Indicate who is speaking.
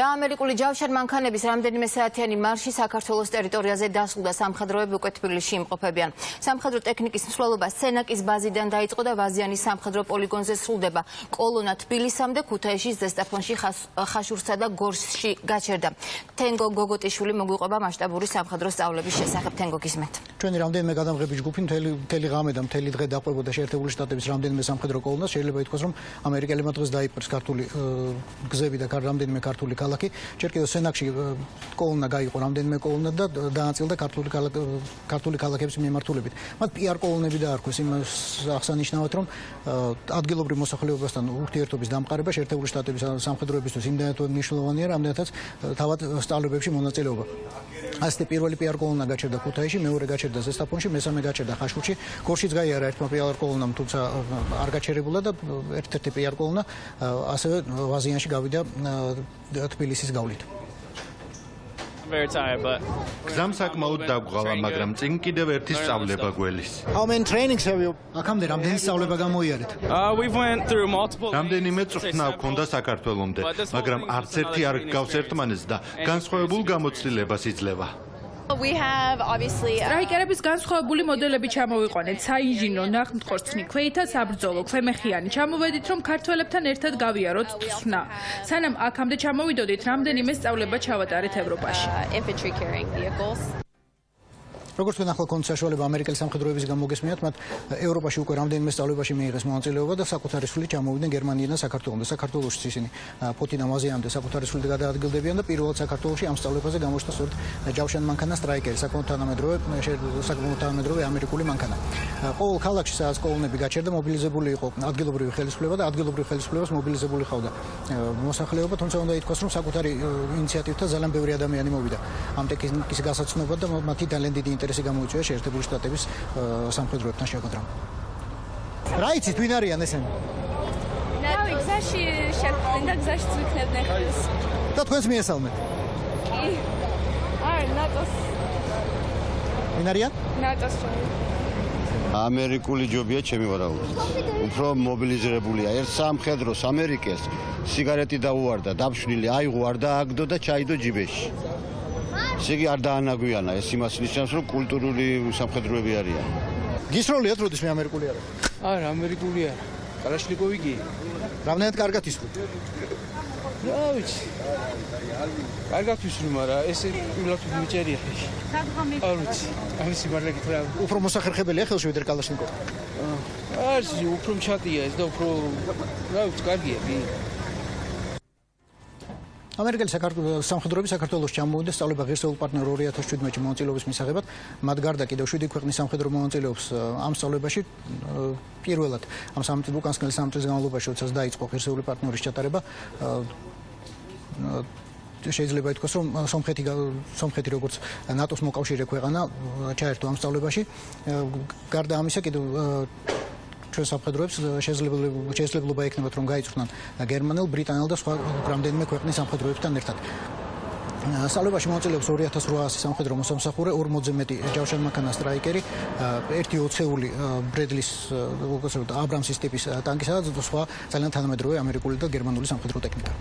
Speaker 1: და ამერიკული ჯავშან მანქანების რამდენიმე საათიანი მარში საქართველოს ტერიტორიაზე დასრულდა. სამხედროები უკვე თბილისში იმყოფებიან. სამხედრო ტექნიკის მსვლელობა სენაკის ბაზიდან დაიწყო და ვაზიანის სამხედრო პოლიგონზე სრულდება. კოლონა თბილისამდე, ქუთაისში, ზესტაფონში, ხაშურსა და გორში გაჩერდა. თენგო გოგოტიშვილი მოგვიყვება მასშტაბური სამხედრო სწავლების შესახებ. თენგო, გისმენთ.
Speaker 2: ჩვენი რამდენიმე გადამღების ჯგუფი მთელი ღამე და მთელი დღე დაყვებოდა შეერთებული შტატების რამდენიმე სამხედრო კოლონას. შეიძლება ითქვას, რომ ამერიკელებმა დღეს დაიპყრეს ქართული გზები და რამდენიმე ქართული ქალაქი. ჯერ კიდევ სენაკში კოლონა გაიყო რამდენიმე კოლონა და დააწილდა ქართული ქალაქების მიმართულებით. მათ პიარ კოლონები დაარქვეს, იმას აღსანიშნავად, რომ ადგილობრივ მოსახლეობასთან ურთიერთობის დამყარება შეერთებული შტატების სამხედროებისთვის იმდენად მნიშვნელოვანია, რამდენადაც თავად სწავლებებში მონაწილეობა. ასეთი პირველი პიარ კოლონა გაჩერდა ქუთაისში, მეორე გაჩერდა ზესტაფონში, მესამე გაჩერდა ხაშურში. გორშიც გაიარა ერთმა პიარ კოლონამ, თუმცა არ გაჩერებულა და ერთ-ერთი პიარ კოლონა ასევე ვაზიანში გავიდა თბილისის გავლით.
Speaker 3: გზამ საკმაოდ დაგვღალა, მაგრამ წინ კიდევ ერთი სწავლება გველის.
Speaker 2: აქამდე რამდენი სწავლება გამოიარეთ?
Speaker 3: რამდენიმე წვრთნა გვქონდა საქართველომდე, მაგრამ არც ერთი არ გავს ერთმანეთს და განსხვავებულ გამოცდილებას იძლევა.
Speaker 4: სტრაიკერების განსხვავებული მოდელები ჩამოვიყვანეთ. საინჟინრო, ნახმტყორცნი, ქვეითა საბრძოლო, ქვემეხიანი. ჩამოვედით, რომ ქართველებთან ერთად გავიაროთ თხრნა. სანამ აქამდე ჩამოვიდოდით, რამდენიმე სწავლება ჩავატარეთ ევროპაში.
Speaker 2: როგორც თქვენ ახლა გქონდათ საშუალება ამერიკელი სამხედროების გამოგესმიათ, მათ ევროპაში უკვე რამდენიმე სწავლებაში მიიღეს მონაწილეობა და საკუთარი სულით ჩამოვიდნენ გერმანიიდან საქართველომდე. საქართველოში ისინი ფოთიდან ვაზიანამდე საკუთარი სულით გადაადგილდებიან და პირველად საქართველოში ამ სწავლებაზე გამოჩნდა სწორედ ჯავშან მანქანა სტრაიკერი, საკმაოდ თანამედროვე ამერიკული მანქანა. ყოველ ქალაქში სადაც კოლონები გაჩერდა, მობილიზებული იყო ადგილობრივი ხელისუფლება და ადგილობრივ ხელისუფლებას მობილიზებული ყავდა მოსახლეობა, თუმცა უნდა ითქვას, რომ საკუთარი ინიციატივით ძალიან ბევრი ადამიანი მოვიდა ამ ტექნიკის გასაცნობად და მათი ძალიან დიდი ინტერესი გამოიწვია შეერთებული შტატების სამხედროებთან შეხვედრამ. რა იცით, ვინ არიან ესენი?
Speaker 5: ნატო გზაში შეხვდნენ და გზაში ვიქნებდნენ ხელს.
Speaker 2: და თქვენს მიესალმეთ?
Speaker 5: კი. არა, ნატოს.
Speaker 2: ვინ არიან?
Speaker 5: ნატოს.
Speaker 6: ამერიკული ჯობია ჩემი ვარაუდით. უფრო მობილიზებულია ერთ სამხედროს ამერიკას სიგარეტი დაუვარდა, დაბშნილი აიღო, არ დააგდო და ჩაიდო ჯიბეში. ისიგი არ დაანაგვიანა, ეს იმას ნიშნავს, რომ კულტურული სამხედროები არიან.
Speaker 2: გისროლიათ, როდის მე ამერიკული არა?
Speaker 7: არა, ამერიკული არა. კალაშნიკოვი კი.
Speaker 2: რამდენად კარგად ისვრი?
Speaker 7: რა ვიცი. კარგად ისვრი, მაგრამ ეს პირველად მიჭერია. არ ვიცი. ამის სიმართლე გითხრა.
Speaker 2: უფრო მოსახერხებელია ხელში ვიდრე კალაშნიკოვი.
Speaker 7: არის, უფრო მჩატია ეს და უფრო რა ვიცი, კარგია კი.
Speaker 2: ამერიკელი სამხედროები საქართველოს ჩამოვიდა სწავლება ღირსეულ პარტნიორ 2017-ში მონაწილეობის მისაღებად. მათ გარდა კიდევ 7 ქვეყნის სამხედრო მონაწილეობს ამ სწავლებაში. პირველად ამ უკანასკნელი 3 წლის განმავლობაში, როდესაც დაიწყო ღირსეული პარტნიორის ჩატარება, შეიძლება ითქვას, რომ სომხეთი როგორც ნატოს მოკავშირე ქვეყანა ჩაერთო ამ სწავლებაში. გარდა ამისა, კიდევ ჩვენ სამხედროებს შესაძლებლობა ექნებათ, რომ გაიწვრთნან გერმანელ, ბრიტანელ და სხვა რამდენიმე ქვეყნის სამხედროებთან ერთად. სწავლებაში მონაწილეობს 2800 სამხედრო მოსამსახურე, 40-ზე მეტი ჯავშან მანქანა სტრაიკერი, ერთი 20-ეული ბრედლის აბრამსის ტიპის ტანკისა და სხვა ძალიან თანამედროვე ამერიკული და გერმანული სამხედრო ტექნიკა.